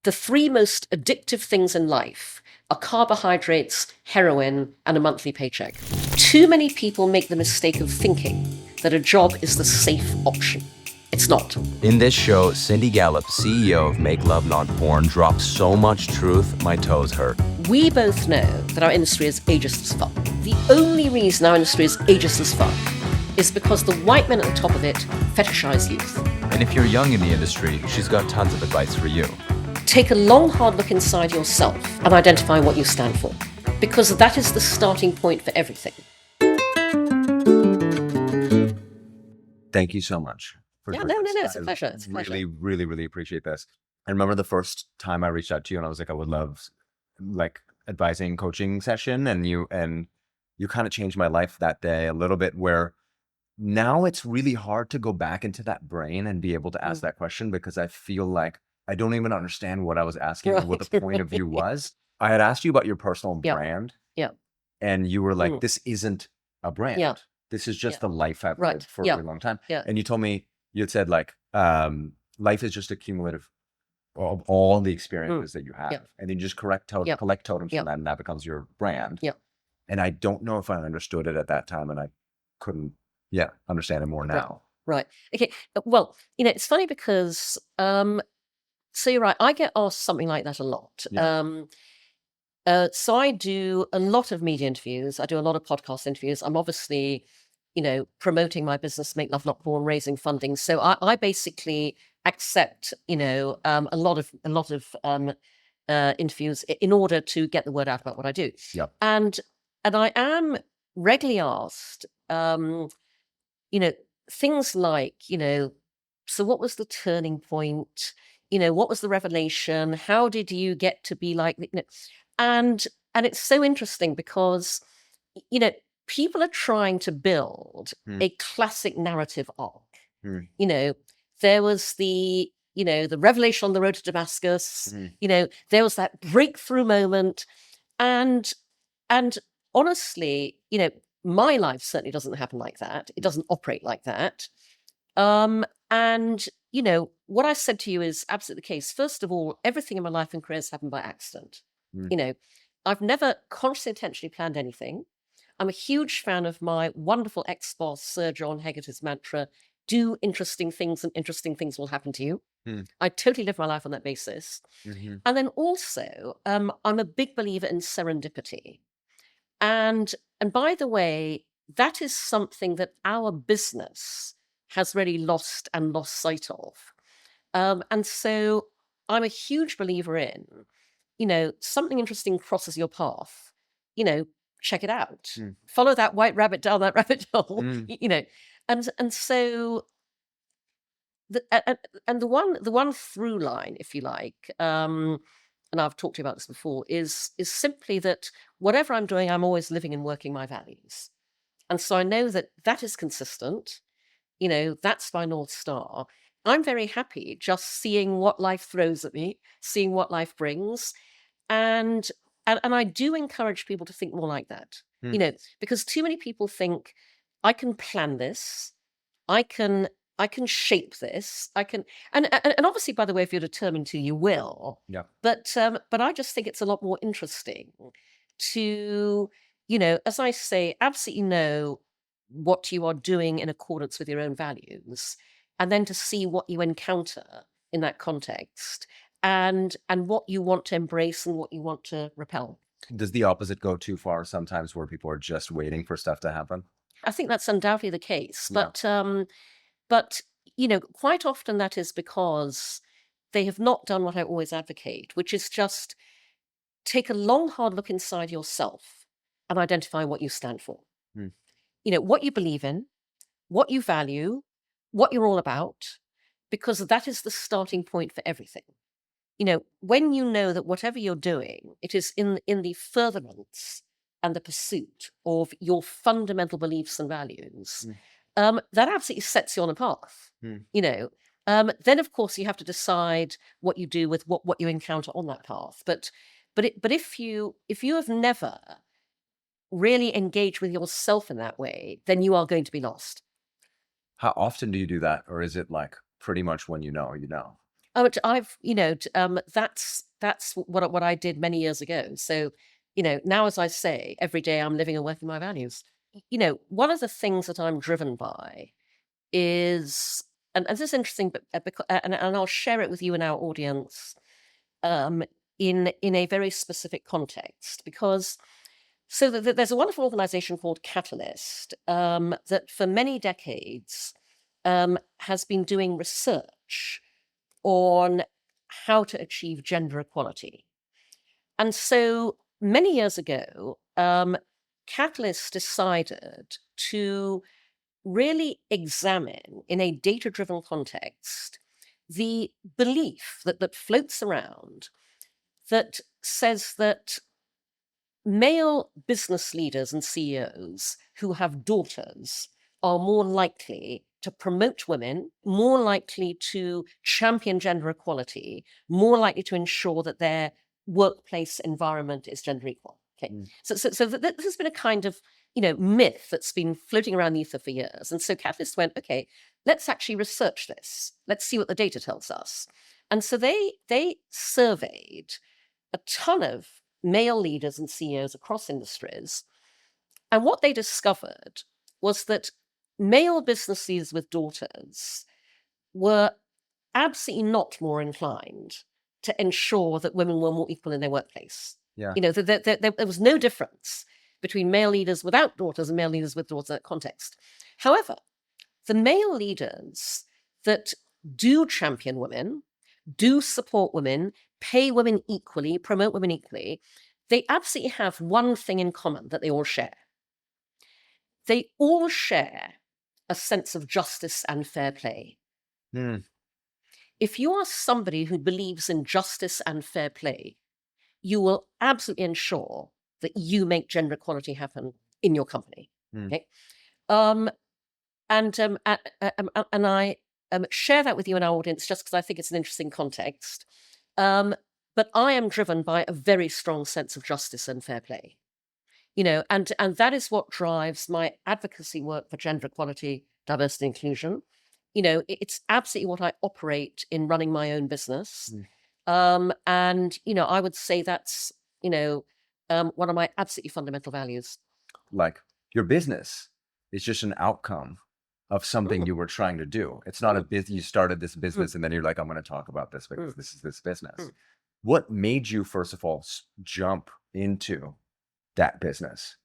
the three most addictive things in life are carbohydrates, heroin, and a monthly paycheck. Too many people make the mistake of thinking that a job is the safe option. It's not. In this show, Cindy Gallop, CEO of Make Love Not Porn, drops so much truth, my toes hurt. We both know that our industry is ageist as fuck. The only reason our industry is ageist as fuck is because the white men at the top of it fetishize youth. And if you're young in the industry, she's got tons of advice for you. Take a long, hard look inside yourself and identify what you stand for, because that is the starting point for everything. Thank you so much. Yeah, no, it's a pleasure. It's a pleasure. Really appreciate this. I remember the first time I reached out to you and I was like, I would love like advising coaching session, and you kind of changed my life that day a little bit, where now it's really hard to go back into that brain and be able to ask that question, because I feel like I don't even understand what I was asking or what the point of view was. I had asked you about your personal brand. Yeah. And you were like, this isn't a brand. Yeah. This is just the life I've lived for a really long time. Yeah. And you told me, you had said like, life is just a cumulative of all the experiences that you have. Yeah. And then you just collect totems from that, and that becomes your brand. Yeah. And I don't know if I understood it at that time, and I couldn't understand it more now. Right. Okay. Well, it's funny because so you're right, I get asked something like that a lot. Yeah. So I do a lot of media interviews. I do a lot of podcast interviews. I'm obviously, promoting my business, Make Love Not Porn, raising funding. So I basically accept, a lot of interviews in order to get the word out about what I do. Yeah. And I am regularly asked, things like, so what was the turning point? What was the revelation? How did you get to be like, and it's so interesting because, people are trying to build a classic narrative arc. There was the revelation on the road to Damascus. There was that breakthrough moment, and honestly, my life certainly doesn't happen like that. It doesn't operate like that. And what I said to you is absolutely the case. First of all, everything in my life and career has happened by accident. I've never consciously intentionally planned anything. I'm a huge fan of my wonderful ex-boss, Sir John Hegarty's mantra, do interesting things and interesting things will happen to you. I totally live my life on that basis. And then also, I'm a big believer in serendipity. And by the way, that is something that our business has really lost sight of. And so I'm a huge believer in, something interesting crosses your path, check it out. Follow that white rabbit down that rabbit hole, and so the one through line, if you like, and I've talked to you about this before, is simply that whatever I'm doing, I'm always living and working my values. And so I know that is consistent. That's my North Star. I'm very happy just seeing what life throws at me, seeing what life brings. And I do encourage people to think more like that, because too many people think I can plan this, I can shape this, I can, and obviously, by the way, if you're determined to, you will. Yeah. But I just think it's a lot more interesting to, as I say, absolutely know what you are doing in accordance with your own values, and then to see what you encounter in that context, and what you want to embrace and what you want to repel. Does the opposite go too far sometimes, where people are just waiting for stuff to happen? I think that's undoubtedly the case. Yeah. But quite often that is because they have not done what I always advocate, which is just take a long, hard look inside yourself and identify what you stand for. What you believe in, what you value, what you're all about, because that is the starting point for everything. When you know that whatever you're doing, it is in the furtherance and the pursuit of your fundamental beliefs and values, that absolutely sets you on a path. Then of course you have to decide what you do with what you encounter on that path. But if you have never really engaged with yourself in that way, then you are going to be lost. How often do you do that? Or is it like pretty much when you know, you know? I've, that's what I did many years ago. So, now, as I say, every day I'm living and working my values. One of the things that I'm driven by is, and this is interesting, but and I'll share it with you and our audience, in a very specific context, because there's a wonderful organization called Catalyst, that for many decades has been doing research on how to achieve gender equality. And so many years ago, Catalyst decided to really examine, in a data-driven context, the belief that floats around that says that male business leaders and CEOs who have daughters are more likely to promote women, more likely to champion gender equality, more likely to ensure that their workplace environment is gender equal. Okay, so this has been a kind of myth that's been floating around the ether for years, and so Catalyst went, okay, let's actually research this. Let's see what the data tells us. And so they surveyed a ton of male leaders and CEOs across industries. And what they discovered was that male business leaders with daughters were absolutely not more inclined to ensure that women were more equal in their workplace. Yeah. There was no difference between male leaders without daughters and male leaders with daughters in that context. However, the male leaders that do champion women, do support women, pay women equally, promote women equally, they absolutely have one thing in common that they all share. They all share a sense of justice and fair play. If you are somebody who believes in justice and fair play, you will absolutely ensure that you make gender equality happen in your company. Okay, and I share that with you and our audience just because I think it's an interesting context. But I am driven by a very strong sense of justice and fair play. And that is what drives my advocacy work for gender equality, diversity, and inclusion. It's absolutely what I operate in running my own business. And I would say that's one of my absolutely fundamental values. Like, your business is just an outcome of something you were trying to do. It's not a business. You started this business and then you're like, I'm going to talk about this because this is this business. What made you, first of all, jump into that business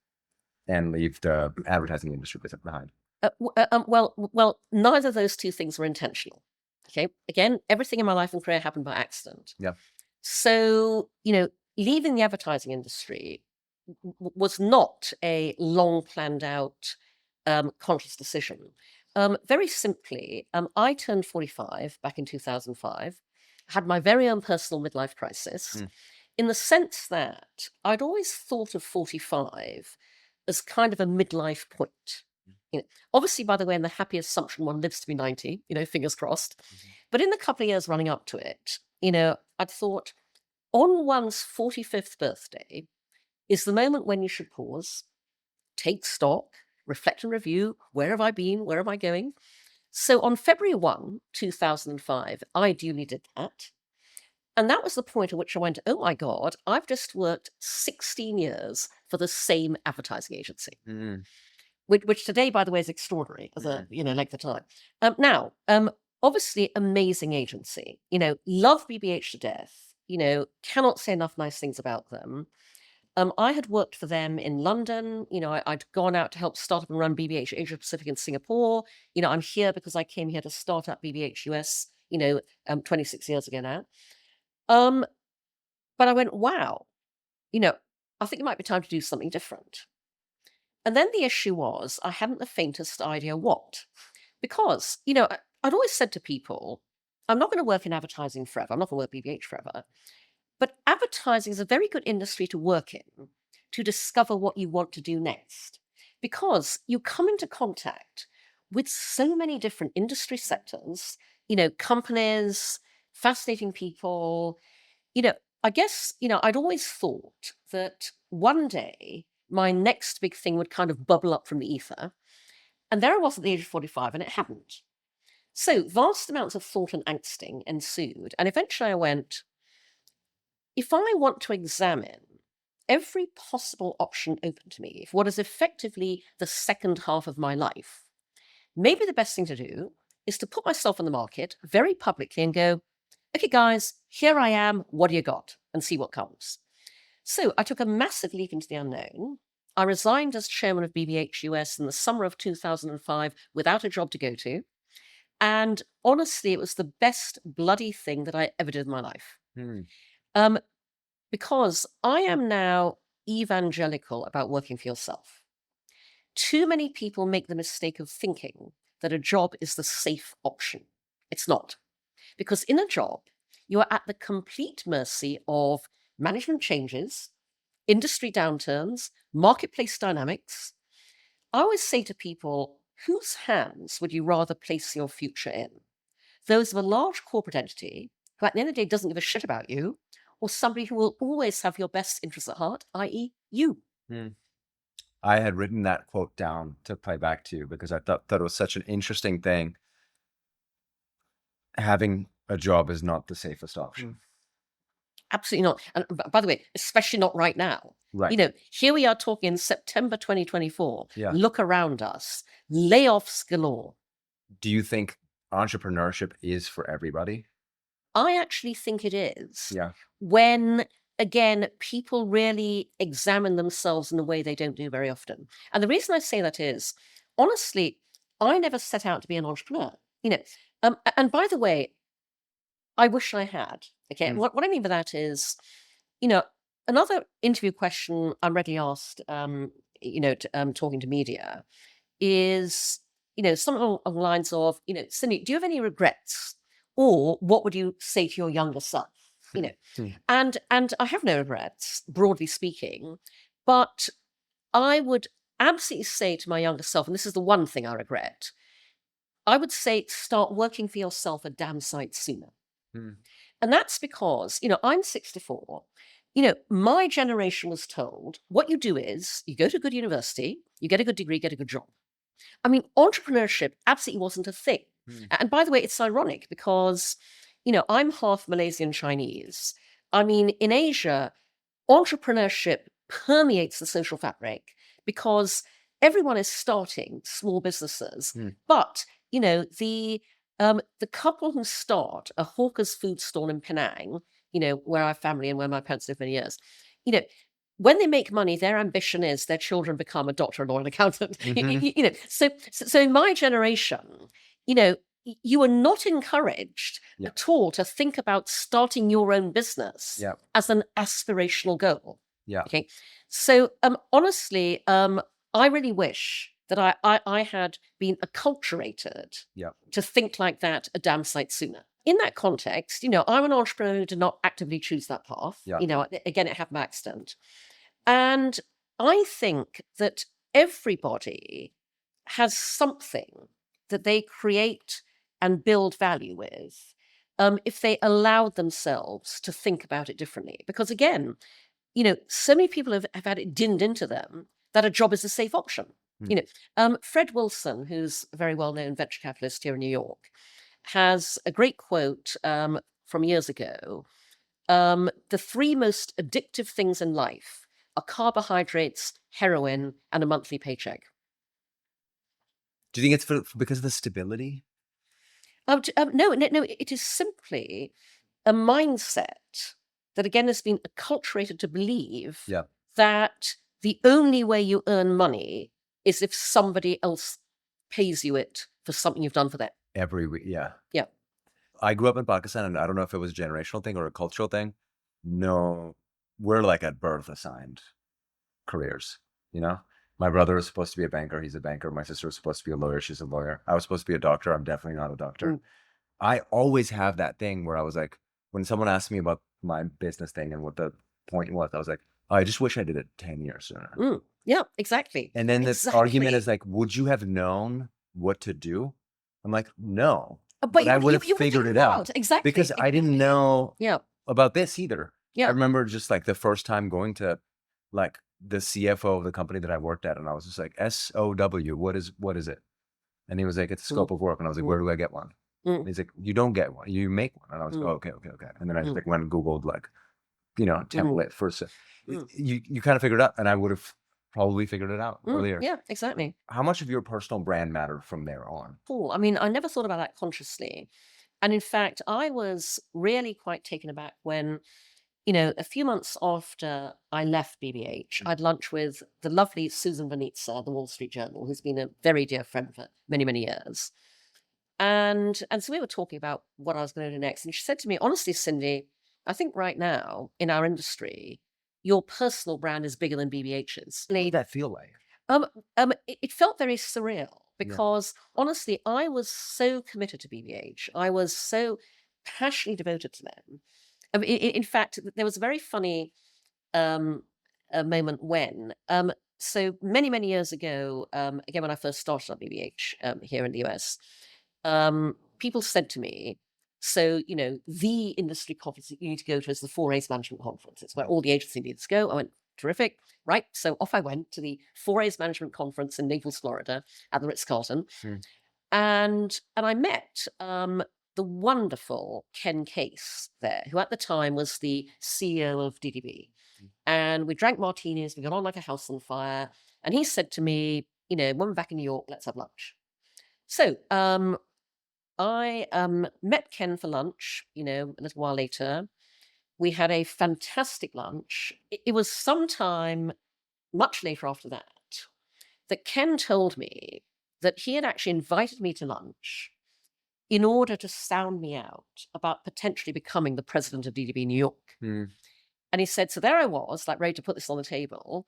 and leave the advertising industry business behind? Well, neither of those two things were intentional. Okay, again, everything in my life and career happened by accident. Yeah. So leaving the advertising industry was not a long planned out conscious decision. Very simply, I turned 45 back in 2005, had my very own personal midlife crisis, in the sense that I'd always thought of 45 as kind of a midlife point. Obviously, by the way, in the happy assumption one lives to be 90, fingers crossed. But in the couple of years running up to it, I'd thought, on one's 45th birthday is the moment when you should pause, take stock, reflect and review. Where have I been? Where am I going? So on February 1, 2005, I duly did that. And that was the point at which I went, oh my God, I've just worked 16 years for the same advertising agency. Which today, by the way, is extraordinary as a length of time. Now, obviously, amazing agency. Love BBH to death. Cannot say enough nice things about them. I had worked for them in London. I'd gone out to help start up and run BBH Asia Pacific in Singapore. I'm here because I came here to start up BBH US. 26 years ago now. But I went, wow. I think it might be time to do something different. And then the issue was I hadn't the faintest idea what. Because, I'd always said to people, I'm not going to work in advertising forever. I'm not going to work BBH forever. But advertising is a very good industry to work in to discover what you want to do next. Because you come into contact with so many different industry sectors, companies, fascinating people. I guess, I'd always thought that one day my next big thing would kind of bubble up from the ether. And there I was at the age of 45, and it hadn't. So vast amounts of thought and angsting ensued. And eventually I went, if I want to examine every possible option open to me for what is effectively the second half of my life, maybe the best thing to do is to put myself on the market very publicly and go, okay, guys, here I am. What do you got? And see what comes. So I took a massive leap into the unknown. I resigned as chairman of BBH US in the summer of 2005 without a job to go to. And honestly, it was the best bloody thing that I ever did in my life. Um, because I am now evangelical about working for yourself. Too many people make the mistake of thinking that a job is the safe option. It's not. Because in a job, you are at the complete mercy of management changes, industry downturns, marketplace dynamics. I always say to people, whose hands would you rather place your future in? Those of a large corporate entity who at the end of the day doesn't give a shit about you, or somebody who will always have your best interests at heart, i.e. you. I had written that quote down to play back to you because I thought it was such an interesting thing. Having a job is not the safest option. Absolutely not. And by the way, especially not right now. Right. You know, here we are talking in September 2024. Yeah. Look around us. Layoffs galore. Do you think entrepreneurship is for everybody? I actually think it is. Yeah. When, again, people really examine themselves in a way they don't do very often. And the reason I say that is, honestly, I never set out to be an entrepreneur. You know, and by the way, I wish I had. Okay, what I mean by that is, you know, another interview question I'm regularly asked, you know, talking to media, is, you know, something along the lines of, you know, Cindy, do you have any regrets, or what would you say to your younger self? You know, and I have no regrets, broadly speaking, but I would absolutely say to my younger self, and this is the one thing I regret, I would say start working for yourself a damn sight sooner. And that's because, you know, I'm 64. You know, my generation was told what you do is you go to a good university, you get a good degree, get a good job. I mean, entrepreneurship absolutely wasn't a thing. And by the way, it's ironic because, you know, I'm half Malaysian Chinese. I mean, in Asia, entrepreneurship permeates the social fabric because everyone is starting small businesses. But, you know, the couple who start a hawker's food stall in Penang, you know, where I have family and where my parents lived many years, you know, when they make money, their ambition is their children become a doctor, a lawyer, an accountant. You know, so in my generation, you know, you are not encouraged at all to think about starting your own business as an aspirational goal. Okay. So honestly, I really wish that I had been acculturated to think like that a damn sight sooner. In that context, you know, I'm an entrepreneur who did not actively choose that path. You know, again, it happened by accident. And I think that everybody has something that they create and build value with if they allowed themselves to think about it differently. Because again, you know, so many people have had it dinned into them that a job is a safe option. You know, Fred Wilson, who's a very well-known venture capitalist here in New York, has a great quote from years ago. The three most addictive things in life are carbohydrates, heroin, and a monthly paycheck. Do you think it's because of the stability? No, it is simply a mindset that, again, has been acculturated to believe that the only way you earn money is if somebody else pays you it for something you've done for them. Every week, yeah. I grew up in Pakistan, and I don't know if it was a generational thing or a cultural thing. No, we're like at birth assigned careers, you know? My brother was supposed to be a banker. He's a banker. My sister was supposed to be a lawyer. She's a lawyer. I was supposed to be a doctor. I'm definitely not a doctor. I always have that thing where I was like, when someone asked me about my business thing and what the point was, I was like, oh, I just wish I did it 10 years sooner. Yeah, exactly. And then the argument is like, would you have known what to do? I'm like, no. But I would have figured it out. Exactly. Because I didn't know about this either. I remember just like the first time going to like the CFO of the company that I worked at, and I was just like, SOW, what is it? And he was like, it's a scope of work. And I was like, where do I get one? And he's like, you don't get one, you make one. And I was like, oh, okay. And then I just like went and Googled like, template for you kind of figured it out, and I would have probably figured it out earlier. Yeah, exactly. How much of your personal brand mattered from there on? Cool. I mean, I never thought about that consciously. And in fact, I was really quite taken aback when, a few months after I left BBH, I had lunch with the lovely Susan Venitza, the Wall Street Journal, who's been a very dear friend for many, many years. And so we were talking about what I was going to do next. And she said to me, honestly, Cindy, I think right now in our industry, your personal brand is bigger than BBH's. What did that feel like? It felt very surreal because honestly, I was so committed to BBH. I was so passionately devoted to them. In fact, there was a very funny a moment when, so many, many years ago, again, when I first started at BBH here in the US, people said to me, so, the industry conference that you need to go to is the 4A's Management Conference. It's where all the agency needs to go. I went, terrific. Right. So off I went to the 4A's Management Conference in Naples, Florida at the Ritz-Carlton. And I met the wonderful Ken Case there, who at the time was the CEO of DDB. And we drank martinis, we got on like a house on fire. And he said to me, when we're back in New York, let's have lunch. So I met Ken for lunch, a little while later. We had a fantastic lunch. It was sometime much later after that Ken told me that he had actually invited me to lunch in order to sound me out about potentially becoming the president of DDB New York. And he said, so there I was, like ready to put this on the table.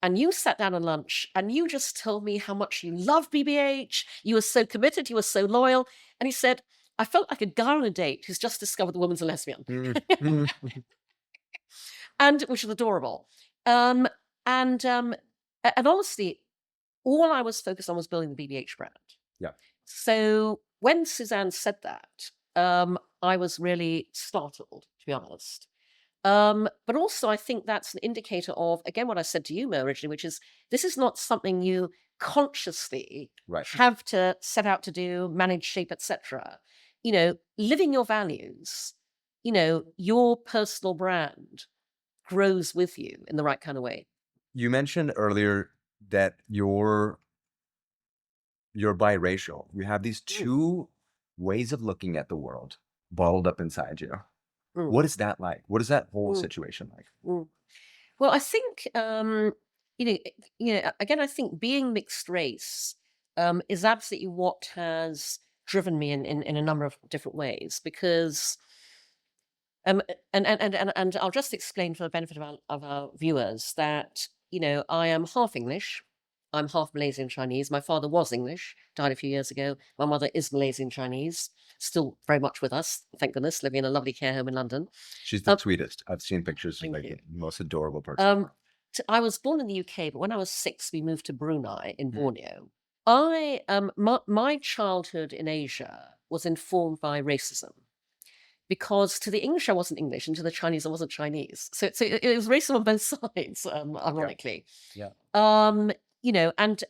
And you sat down at lunch and you just told me how much you love BBH. You were so committed. You were so loyal. And he said, I felt like a guy on a date who's just discovered the woman's a lesbian. And which is adorable. And honestly, all I was focused on was building the BBH brand. Yeah. So when Suzanne said that, I was really startled, to be honest. But also, I think that's an indicator of, again, what I said to you, Mo, originally, which is this is not something you consciously have to set out to do, manage, shape, etc. Living your values, your personal brand grows with you in the right kind of way. You mentioned earlier that you're biracial. You have these two ways of looking at the world bottled up inside you. What is that like? What is that whole situation like? Well, I think, again, I think being mixed race is absolutely what has driven me in a number of different ways, because, and I'll just explain for the benefit of our viewers that, I am half English. I'm half Malaysian Chinese. My father was English, died a few years ago. My mother is Malaysian Chinese, still very much with us, thank goodness, living in a lovely care home in London. She's the sweetest. I've seen pictures of like the most adorable person. I was born in the UK, but when I was 6, we moved to Brunei in Borneo. My childhood in Asia was informed by racism. Because to the English, I wasn't English, and to the Chinese, I wasn't Chinese. So it was racism on both sides, ironically. Yeah. And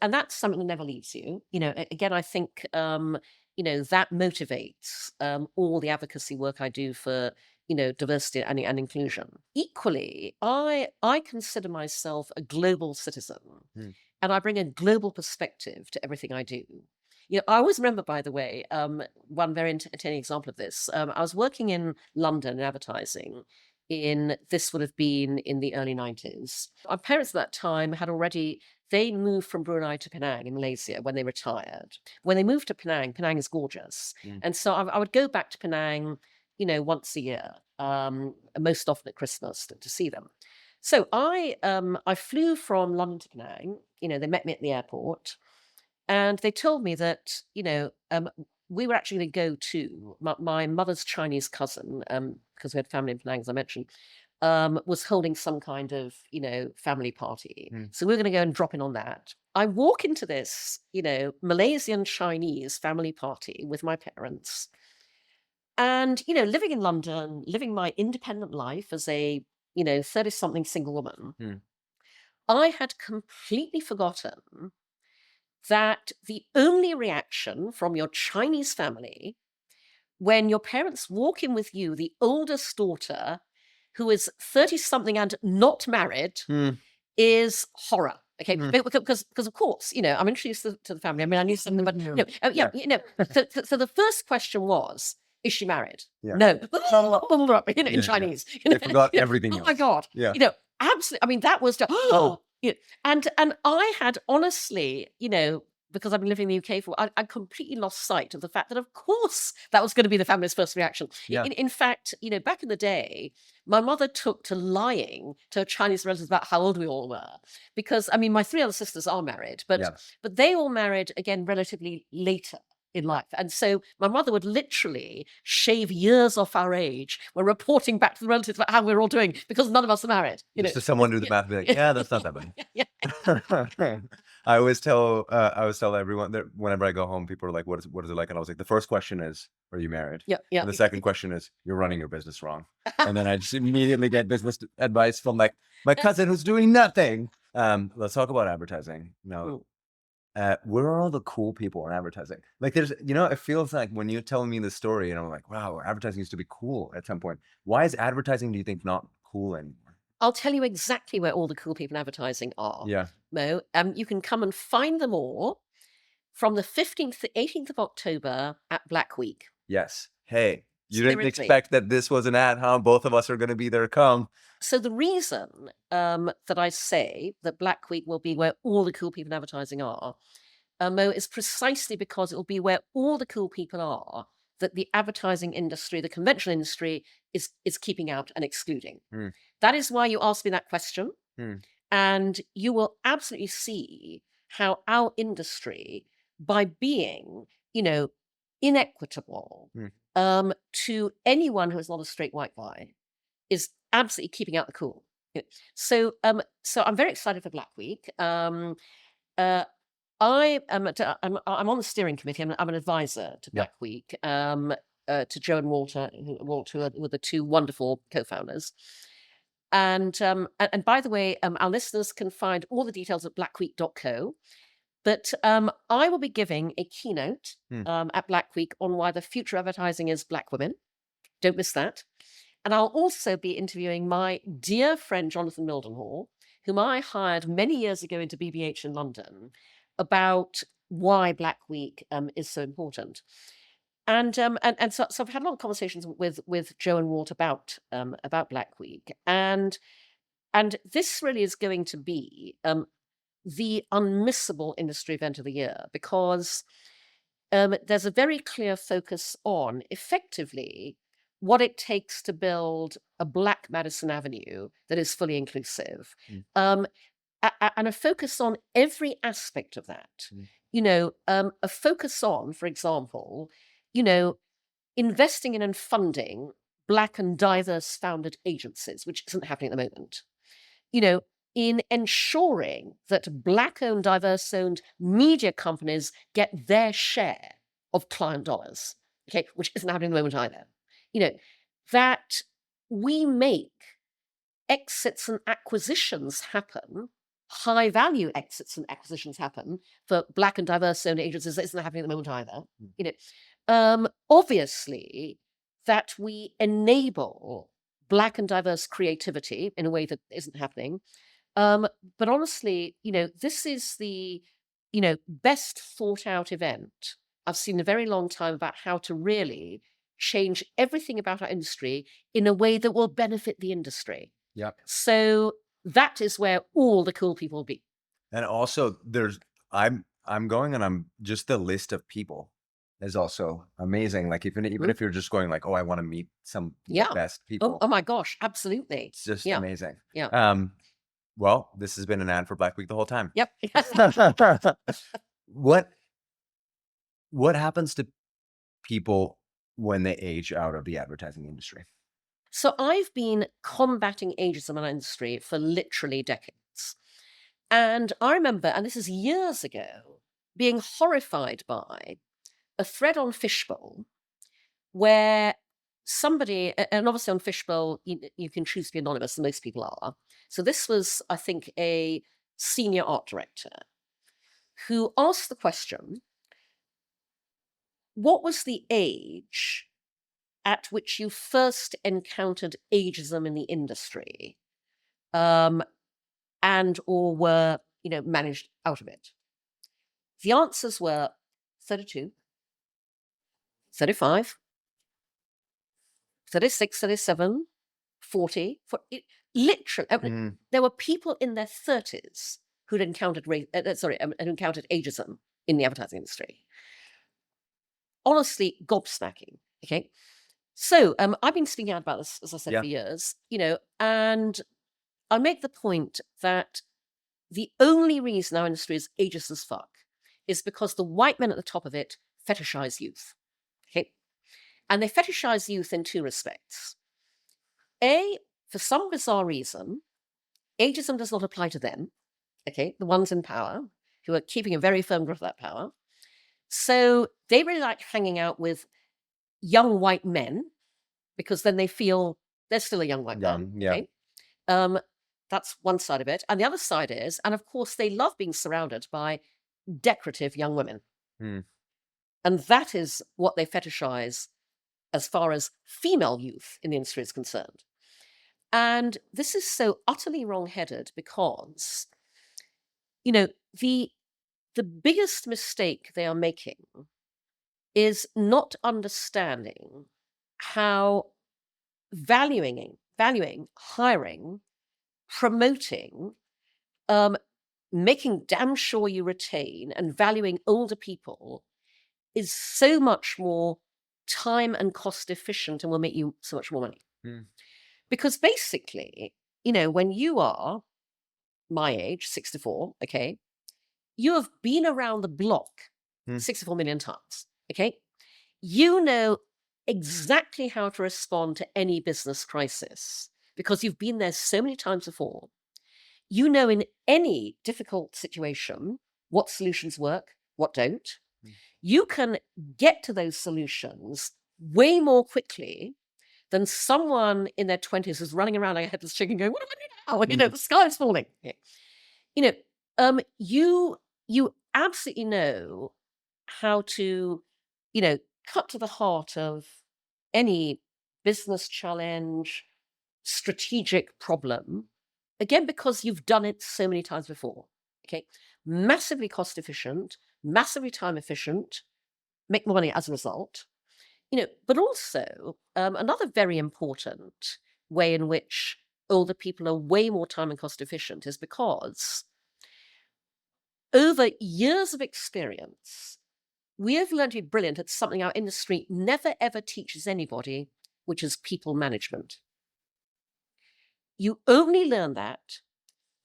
that's something that never leaves you. Again, I think, that motivates all the advocacy work I do for, diversity and inclusion. Equally, I consider myself a global citizen, and I bring a global perspective to everything I do. I always remember, by the way, one very entertaining example of this. I was working in London in advertising. This would have been in the early 90s. My parents at that time they moved from Brunei to Penang in Malaysia when they retired. When they moved to Penang is gorgeous. And so I would go back to Penang, once a year, most often at Christmas to see them. So I flew from London to Penang. They met me at the airport. And they told me that, we were actually going to go to my mother's Chinese cousin, because we had family in Penang, as I mentioned, was holding some kind of, family party. So we were going to go and drop in on that. I walk into this, Malaysian Chinese family party with my parents. And, living in London, living my independent life as a, 30-something single woman, I had completely forgotten that the only reaction from your Chinese family when your parents walk in with you, the oldest daughter, who is 30-something and not married, is horror. Okay, because of course, I'm introduced to the family. I mean, I knew something, but So the first question was, is she married? Yeah. No, in Chinese. They forgot everything Oh else. my God. Yeah. Absolutely. I mean, that was just, and I had honestly, because I've been living in the UK I completely lost sight of the fact that, of course, that was going to be the family's first reaction. Yeah. In fact, back in the day, my mother took to lying to her Chinese relatives about how old we all were, because I mean, my 3 other sisters are married, but they all married again relatively later in life. And so my mother would literally shave years off our age when reporting back to the relatives about how we're all doing, because none of us are married. Just to someone do the math, be like, yeah, that's not that bad. I always tell everyone that whenever I go home, people are like, what is it like? And I was like, the first question is, are you married? Yeah. And the second question is, you're running your business wrong. And then I just immediately get business advice from like my cousin who's doing nothing. Let's talk about advertising. Now, where are all the cool people in advertising? Like there's, it feels like when you're telling me this story and I'm like, wow, advertising used to be cool at some point. Why is advertising, do you think, not cool anymore? I'll tell you exactly where all the cool people in advertising are. Yeah. Mo, you can come and find them all from the 15th to 18th of October at Black Week. Yes. Hey, you didn't Seriously. expect that this was an ad, huh? Both of us are going to be there. Come. So the reason that I say that Black Week will be where all the cool people in advertising are, Mo, is precisely because it will be where all the cool people are that the advertising industry, the conventional industry, is keeping out and excluding. That is why you asked me that question. And you will absolutely see how our industry, by being, inequitable to anyone who is not a straight white guy, is absolutely keeping out the cool. So I'm very excited for Black Week. I'm on the steering committee. I'm an advisor to Black Week, to Joe and Walter, who were the two wonderful co-founders. And by the way, our listeners can find all the details at blackweek.co. But I will be giving a keynote at Black Week on why the future of advertising is Black women. Don't miss that. And I'll also be interviewing my dear friend Jonathan Mildenhall, whom I hired many years ago into BBH in London, about why Black Week is so important. And so I've had a lot of conversations with Joe and Walt about Black Week, and this really is going to be the unmissable industry event of the year, because there's a very clear focus on effectively what it takes to build a Black Madison Avenue that is fully inclusive, and a focus on every aspect of that. A focus on, for example, investing in and funding Black and diverse founded agencies, which isn't happening at the moment. In ensuring that Black-owned, diverse-owned media companies get their share of client dollars, okay, which isn't happening at the moment either. That we make exits and acquisitions happen, high-value exits and acquisitions happen for Black and diverse-owned agencies. That isn't happening at the moment either. Obviously, that we enable Black and diverse creativity in a way that isn't happening. But honestly, this is the, best thought out event I've seen in a very long time about how to really change everything about our industry in a way that will benefit the industry. Yep. So that is where all the cool people will be. And also I'm going, and I'm just, the list of people is also amazing. Like even if you're just going like, oh, I want to meet some best people. Oh my gosh, absolutely. It's just amazing. Yeah. Well, this has been an ad for Black Week the whole time. Yep. What happens to people when they age out of the advertising industry? So I've been combating ageism in our industry for literally decades. And I remember, and this is years ago, being horrified by a thread on Fishbowl where somebody, and obviously on Fishbowl, you can choose to be anonymous, and most people are. So this was, I think, a senior art director who asked the question, what was the age at which you first encountered ageism in the industry, and or were, managed out of it? The answers were 32, 35, 36, 37, 40. Literally, there were people in their 30s who'd encountered encountered ageism in the advertising industry. Honestly, gobsmacking. Okay, so I've been speaking out about this, as I said, for years. And I make the point that the only reason our industry is ageist as fuck is because the white men at the top of it fetishize youth. Okay, and they fetishize youth in two respects. A, for some bizarre reason, ageism does not apply to them. Okay, the ones in power who are keeping a very firm grip of that power. So they really like hanging out with young white men because then they feel they're still a young white man. Yeah. Okay? That's one side of it. And the other side is, and of course, they love being surrounded by decorative young women. And that is what they fetishize as far as female youth in the industry is concerned. And this is so utterly wrong-headed because, the biggest mistake they are making is not understanding how valuing, hiring, promoting, making damn sure you retain and valuing older people is so much more time and cost efficient and will make you so much more money. Because basically, when you are my age, 64, okay, you have been around the block 64 million times, okay? You know exactly how to respond to any business crisis because you've been there so many times before. You know in any difficult situation what solutions work, what don't. You can get to those solutions way more quickly than someone in their 20s who's running around like a headless chicken going, what do I do now? The sky is falling. You absolutely know how to, cut to the heart of any business challenge, strategic problem, again, because you've done it so many times before. Okay, massively cost efficient, massively time efficient, make more money as a result. But also another very important way in which older people are way more time and cost efficient is because over years of experience, we have learned to be brilliant at something our industry never ever teaches anybody, which is people management. You only learn that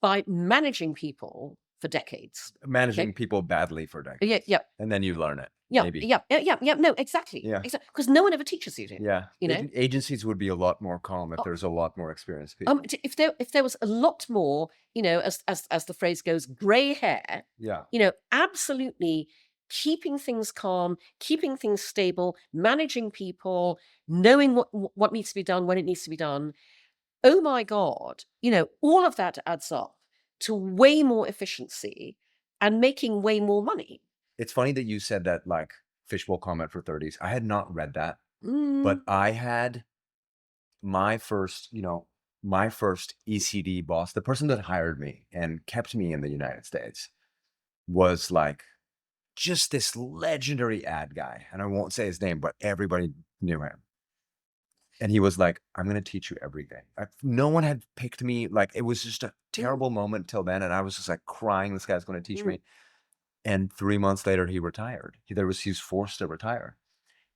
by managing people for decades. Managing people badly for decades. Yeah. And then you learn it. Yeah, maybe. yeah. No, exactly. Yeah. Because no one ever teaches you to. Yeah. Agencies would be a lot more calm if there's a lot more experienced people. If there was a lot more, as the phrase goes, grey hair. Yeah. Absolutely keeping things calm, keeping things stable, managing people, knowing what needs to be done when it needs to be done. Oh my God, all of that adds up to way more efficiency and making way more money. It's funny that you said that, like, fishbowl comment for 30s. I had not read that, but I had my first ECD boss, the person that hired me and kept me in the United States, was like just this legendary ad guy. And I won't say his name, but everybody knew him. And he was like, I'm going to teach you everything. No one had picked me. Like, it was just a terrible moment till then. And I was just like crying, this guy's going to teach me. And 3 months later, he retired. He was forced to retire.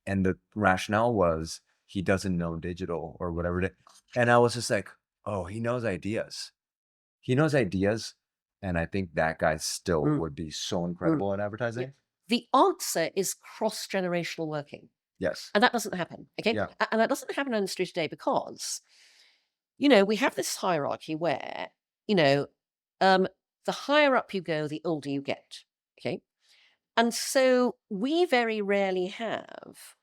And the rationale was he doesn't know digital or whatever it is. And I was just like, oh, he knows ideas. He knows ideas. And I think that guy still would be so incredible at advertising. Yeah. The answer is cross-generational working. Yes. And that doesn't happen. Okay. Yeah. And that doesn't happen in the industry today because, we have this hierarchy where, the higher up you go, the older you get. Okay. And so we very rarely have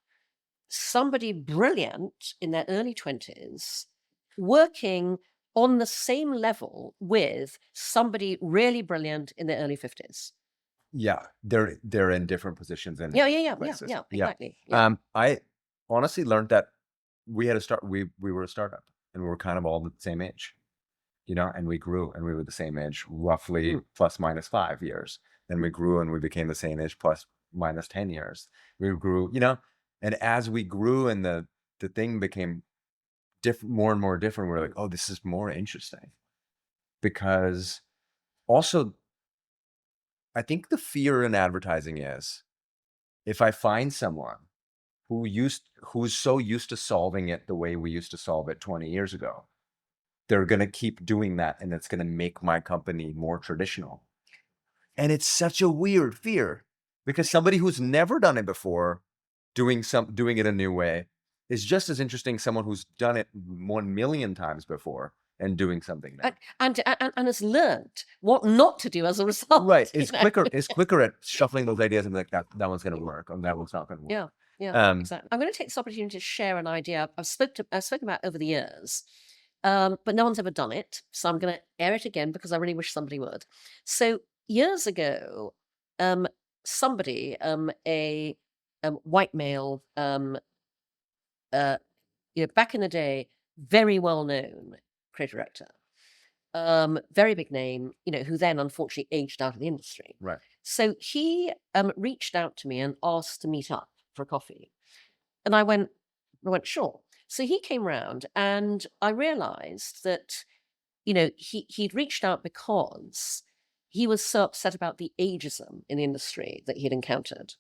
somebody brilliant in their early 20s working on the same level with somebody really brilliant in their early 50s. Yeah, they're in different positions. Yeah, exactly. Yeah. I honestly learned that we had to start. We were a startup, and we were kind of all the same age, and we grew, and we were the same age, roughly plus minus 5 years. Then we grew, and we became the same age plus minus 10 years. We grew, and as we grew, and the thing became different, more and more different. We're like, oh, this is more interesting, because also, I think the fear in advertising is, if I find someone who's so used to solving it the way we used to solve it 20 years ago, they're going to keep doing that, and it's going to make my company more traditional. And it's such a weird fear, because somebody who's never done it before, doing it a new way, is just as interesting as someone who's done it 1 million times before and doing something new. And has learned what not to do as a result. Right. It's quicker at shuffling those ideas and be like, that one's going to work, and that one's not going to work. Yeah, exactly. I'm going to take this opportunity to share an idea I've spoken about over the years, but no one's ever done it. So I'm going to air it again, because I really wish somebody would. So years ago, somebody, a white male, back in the day, very well known creative director, very big name, who then unfortunately aged out of the industry. Right. So he reached out to me and asked to meet up for a coffee, and I went sure. So he came round, and I realized that he'd reached out because he was so upset about the ageism in the industry that he'd encountered.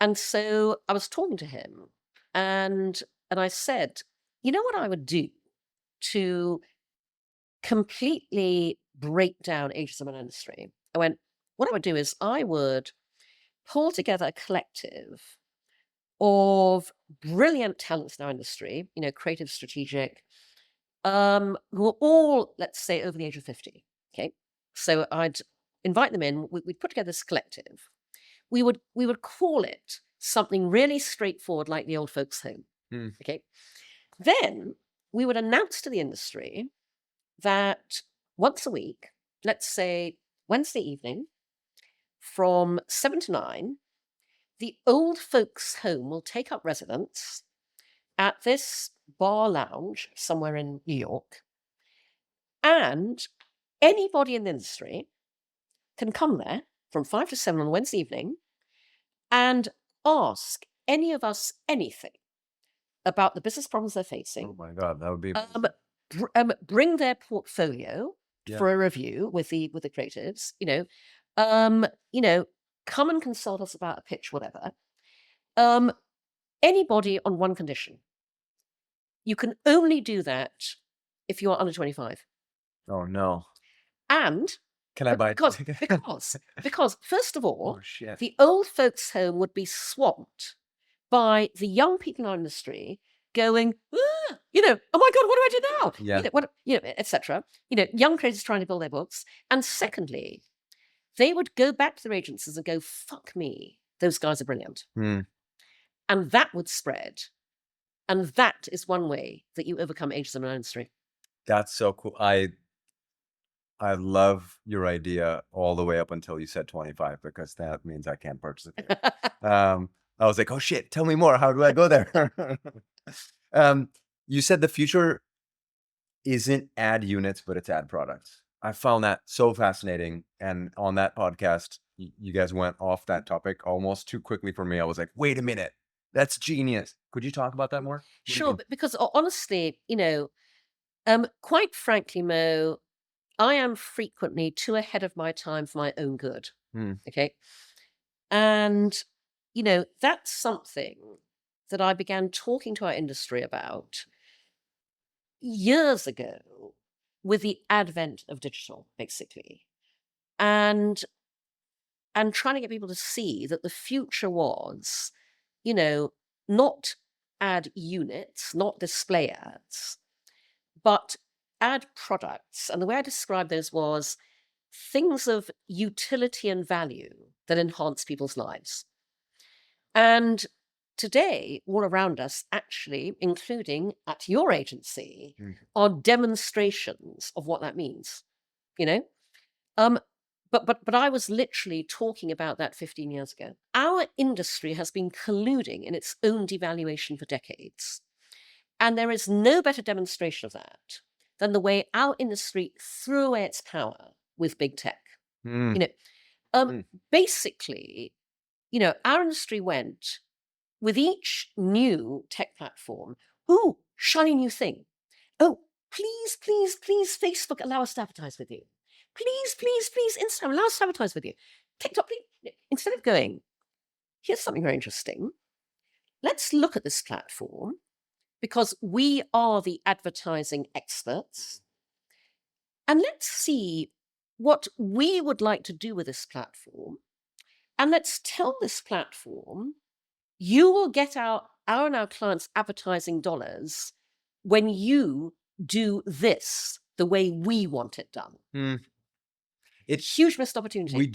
And so I was talking to him, and I said, you know what I would do to completely break down ageism in the industry? I went, what I would do is I would pull together a collective of brilliant talents in our industry, creative, strategic, who are all, let's say, over the age of 50. Okay. So I'd invite them in. We'd put together this collective. We would call it something really straightforward, like the old folks' home. Okay. Then we would announce to the industry that once a week, let's say Wednesday evening, from 7 to 9, the old folks' home will take up residence at this bar lounge somewhere in New York. And anybody in the industry can come there from 5 to 7 on Wednesday evening and ask any of us anything about the business problems they're facing. Oh my God, that would be bring their portfolio for a review with the creatives. Come and consult us about a pitch, whatever. Anybody on one condition: you can only do that if you are under 25. Oh no! And can I buy because first of all, shit. The old folks' home would be swamped by the young people in our industry going, oh my God, what do I do now? Yeah. Etc. Young creators trying to build their books. And secondly, they would go back to their agencies and go, fuck me, those guys are brilliant. And that would spread. And that is one way that you overcome ageism in our industry. That's so cool. I love your idea all the way up until you said 25, because that means I can't purchase it. I was like, oh shit, tell me more. How do I go there? You said the future isn't ad units, but it's ad products. I found that so fascinating. And on that podcast, you guys went off that topic almost too quickly for me. I was like, wait a minute, that's genius. Could you talk about that more? Sure, because honestly, quite frankly, Mo, I am frequently too ahead of my time for my own good. Okay. And, that's something that I began talking to our industry about years ago with the advent of digital, basically. And trying to get people to see that the future was, not ad units, not display ads, but ad products. And the way I described those was things of utility and value that enhance people's lives. And today, all around us, actually, including at your agency, are demonstrations of what that means. But I was literally talking about that 15 years ago. Our industry has been colluding in its own devaluation for decades. And there is no better demonstration of that than the way our industry threw away its power with big tech. Mm. You know, basically, our industry went with each new tech platform. Ooh, shiny new thing. Oh, please, please, please, Facebook, allow us to advertise with you. Please, please, please, Instagram, allow us to advertise with you. TikTok, please. Instead of going, here's something very interesting. Let's look at this platform because we are the advertising experts. And let's see what we would like to do with this platform. And let's tell this platform, you will get our and our clients' advertising dollars when you do this the way we want it done. Mm. It's Huge missed opportunity. we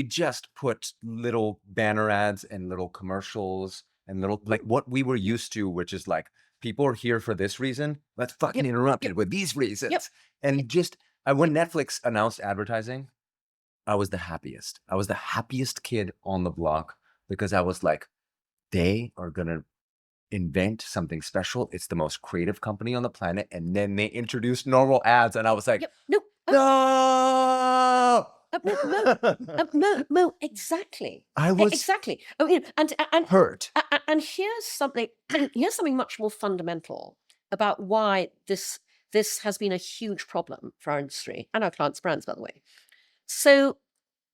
just put little banner ads and little commercials and little like what we were used to, which is like people are here for this reason. Let's fucking interrupt it with these reasons. And just when Netflix announced advertising, I was the happiest. I was the happiest kid on the block because I was like, they are gonna invent something special. It's the most creative company on the planet. And then they introduced normal ads, and I was like, No. no. No, exactly. I was exactly. Oh, and hurt. And here's something much more fundamental about why this has been a huge problem for our industry and our clients' brands, by the way. So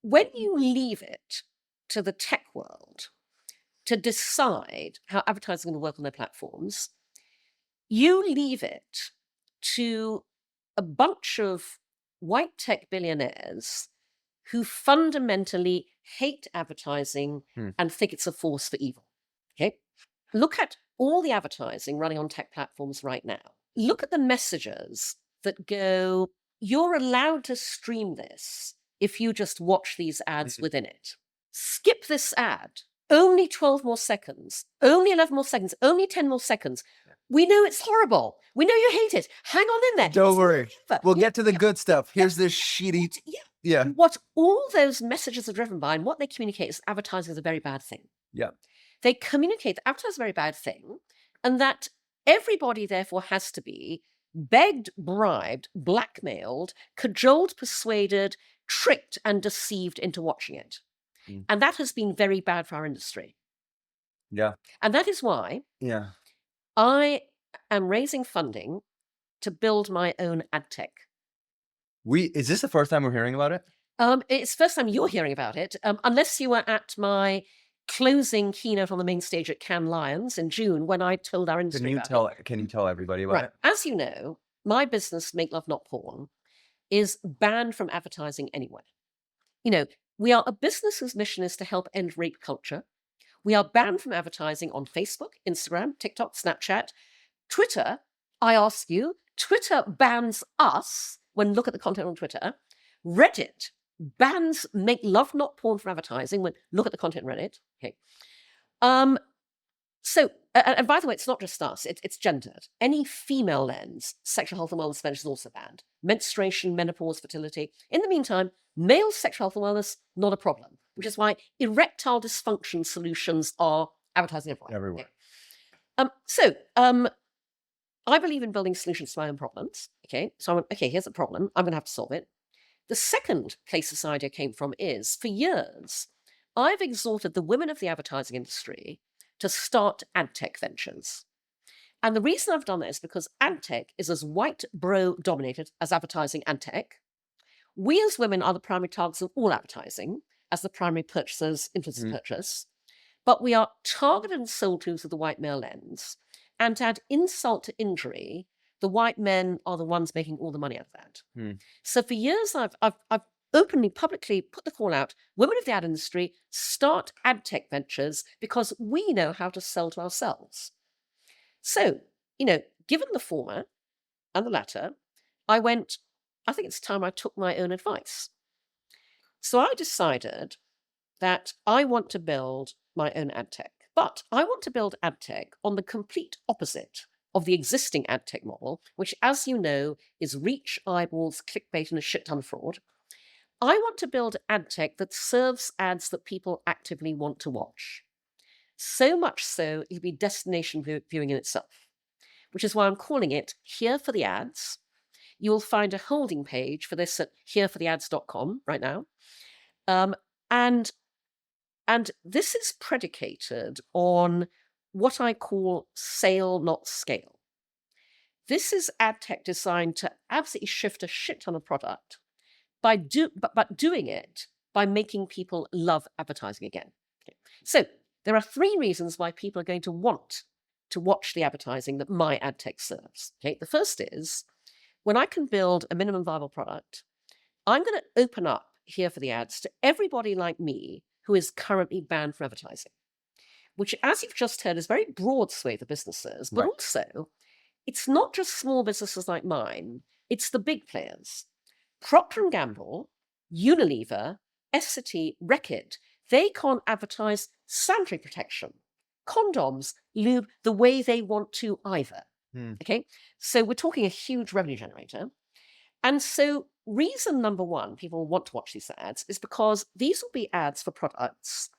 when you leave it to the tech world to decide how advertising is going to work on their platforms, you leave it to a bunch of white tech billionaires who fundamentally hate advertising and think it's a force for evil. Okay? Look at all the advertising running on tech platforms right now. Look at the messages that go, you're allowed to stream this if you just watch these ads within it. Skip this ad. Only 12 more seconds. Only 11 more seconds. Only 10 more seconds. We know it's horrible. We know you hate it. Hang on in there. Don't worry. We'll get to the good stuff. Here's this shitty. Yeah. What all those messages are driven by and what they communicate is advertising is a very bad thing. Yeah. They communicate that advertising is a very bad thing and that everybody therefore has to be begged, bribed, blackmailed, cajoled, persuaded, tricked and deceived into watching it. And that has been very bad for our industry. Yeah. And that is why I am raising funding to build my own ad tech. Is this the first time we're hearing about it? It's the first time you're hearing about it, unless you were at my closing keynote on the main stage at Cannes Lions in June when I told our industry about it. Can you tell everybody about it? As you know, my business, Make Love Not Porn, is banned from advertising anywhere. We are a business whose mission is to help end rape culture. We are banned from advertising on Facebook, Instagram, TikTok, Snapchat, Twitter. I ask you, Twitter bans us when look at the content on Twitter. Reddit bans Make Love Not Porn from advertising when look at the content on Reddit. Okay. So, and by the way, it's not just us, it's gendered. Any female lens, sexual health and wellness measures is also banned. Menstruation, menopause, fertility. In the meantime, male sexual health and wellness, not a problem, which is why erectile dysfunction solutions are advertising everywhere. Okay. I believe in building solutions to my own problems. Okay, so I went, okay, here's a problem. I'm going to have to solve it. The second place this idea came from is, for years, I've exhorted the women of the advertising industry to start ad tech ventures. And the reason I've done that is because ad tech is as white bro dominated as advertising and tech. We as women are the primary targets of all advertising, as the primary purchasers, influencers purchase. But we are targeted and sold to through the white male lens. And to add insult to injury, the white men are the ones making all the money out of that. So for years, I've openly, publicly put the call out, women of the ad industry, start ad tech ventures because we know how to sell to ourselves. So, given the former and the latter, I went, I think it's time I took my own advice. So I decided that I want to build my own ad tech. But I want to build ad tech on the complete opposite of the existing ad tech model, which, as you know, is reach, eyeballs, clickbait, and a shit ton of fraud. I want to build ad tech that serves ads that people actively want to watch. So much so, it'll be destination viewing in itself. which is why I'm calling it Here for the Ads. You'll find a holding page for this at herefortheads.com right now. And this is predicated on what I call sale, not scale. This is ad tech designed to absolutely shift a shit ton of product but doing it by making people love advertising again. Okay. So there are 3 reasons why people are going to want to watch the advertising that my ad tech serves. Okay. The first is when I can build a minimum viable product, I'm going to open up Here for the Ads to everybody like me who is currently banned from advertising, which, as you've just heard, is a very broad swathe of businesses, but also it's not just small businesses like mine, it's the big players. Procter & Gamble, Unilever, Essity, Reckitt, they can't advertise sanitary protection, condoms, lube the way they want to either. Okay, so we're talking a huge revenue generator. And so reason number 1 people want to watch these ads is because these will be ads for products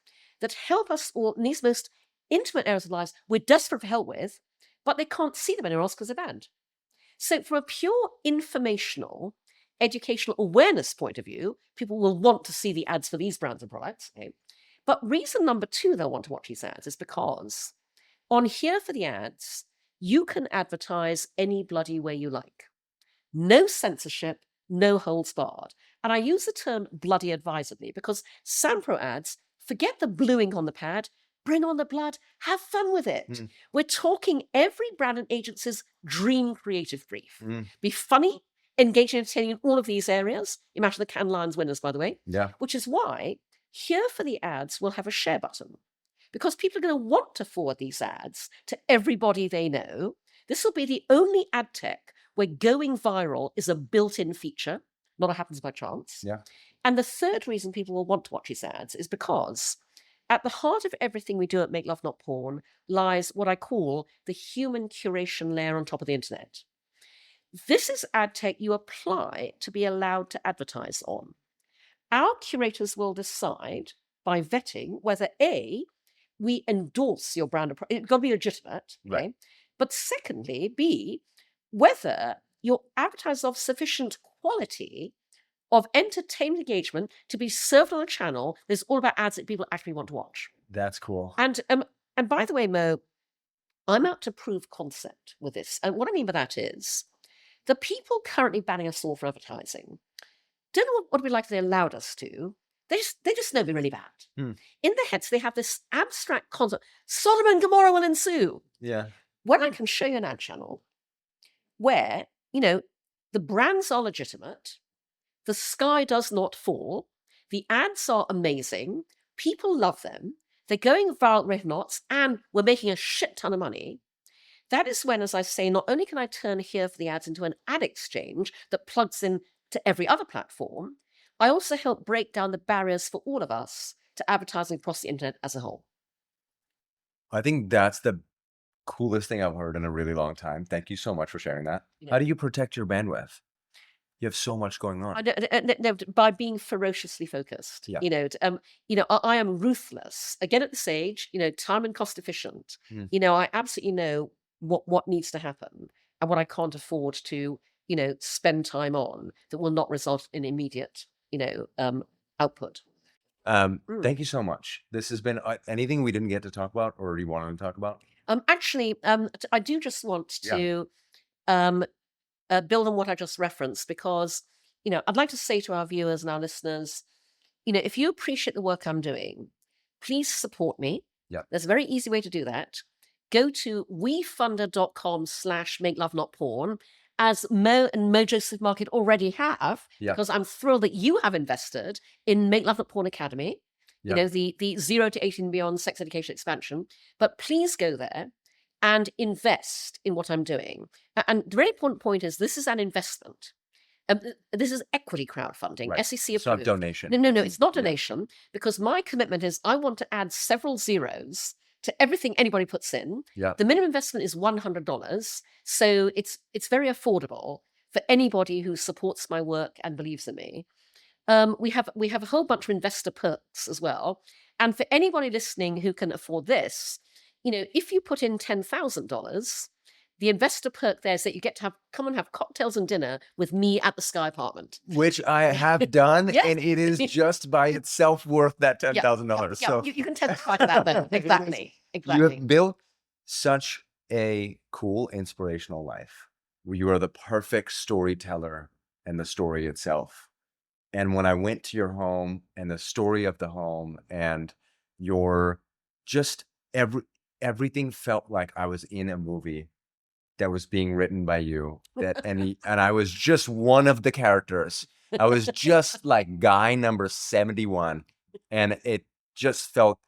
that help us all in these most intimate areas of lives we're desperate for help with, but they can't see them anywhere else because they're banned. So from a pure informational, educational awareness point of view, people will want to see the ads for these brands and products. Okay? But reason number 2 they'll want to watch these ads is because on Here for the Ads, you can advertise any bloody way you like. No censorship, no holds barred. And I use the term bloody advisedly because Sanpro ads, forget the bluing on the pad, bring on the blood, have fun with it. We're talking every brand and agency's dream creative brief. Be funny, engaging, entertaining in all of these areas. Imagine the Cannes Lions winners, by the way. Yeah. Which is why Here for the Ads will have a share button because people are going to want to forward these ads to everybody they know. This will be the only ad tech where going viral is a built-in feature, not a happens by chance. Yeah. And the third reason people will want to watch these ads is because at the heart of everything we do at Make Love Not Porn lies what I call the human curation layer on top of the internet. This is ad tech you apply to be allowed to advertise on. Our curators will decide by vetting whether A, we endorse your brand. It's got to be legitimate. Okay? Right. But secondly, B, whether your advertisers of sufficient quality of entertainment engagement to be served on a channel that's all about ads that people actually want to watch. That's cool. And by the way, Mo, I'm out to prove concept with this. And what I mean by that is the people currently banning us all for advertising don't know what we'd like if they allowed us to. They just know we're really bad. In their heads, they have this abstract concept. Sodom and Gomorrah will ensue. Yeah. When I can show you an ad channel where, the brands are legitimate, the sky does not fall, the ads are amazing, people love them, they're going viral rate knots, and we're making a shit ton of money. That is when, as I say, not only can I turn Here for the Ads into an ad exchange that plugs in to every other platform, I also help break down the barriers for all of us to advertising across the internet as a whole. I think that's the coolest thing I've heard in a really long time. Thank you so much for sharing that. Yeah. How do you protect your bandwidth? You have so much going on. By being ferociously focused. Yeah. I am ruthless. Again, at this age, time and cost efficient. I absolutely know what needs to happen and what I can't afford to, spend time on that will not result in immediate, output. Thank you so much. This has been anything we didn't get to talk about or you wanted to talk about? Actually, I do just want to build on what I just referenced because, I'd like to say to our viewers and our listeners, if you appreciate the work I'm doing, please support me. Yeah. There's a very easy way to do that. Go to wefunder.com/makelovenotporn, as Mo and Mojo Supermarket already have, because I'm thrilled that you have invested in Make Love Not Porn Academy, the 0 to 18 and beyond sex education expansion. But please go there and invest in what I'm doing. And the very important point is this is an investment. This is equity crowdfunding, Right. SEC approved. It's not donation. No, it's not donation because my commitment is I want to add several zeros to everything anybody puts in. Yeah. The minimum investment is $100, so it's very affordable for anybody who supports my work and believes in me. We have a whole bunch of investor perks as well, and for anybody listening who can afford this, if you put in $10,000, the investor perk there is that you get to come and have cocktails and dinner with me at the Sky apartment. Which I have done, Yes. and it is just by itself worth that Yeah, $10,000. yeah, So you can testify to that then. Exactly. you Exactly. have built such a cool, inspirational life. You are the perfect storyteller and the story itself. And when I went to your home and the story of the home and your just everything felt like I was in a movie that was being written by you. And I was just one of the characters. I was just like guy number 71, and it just felt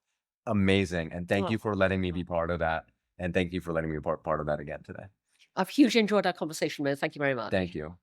amazing. And thank you for letting me be part of that. And thank you for letting me be part of that again today. I've hugely enjoyed our conversation, Mo. Thank you very much. Thank you.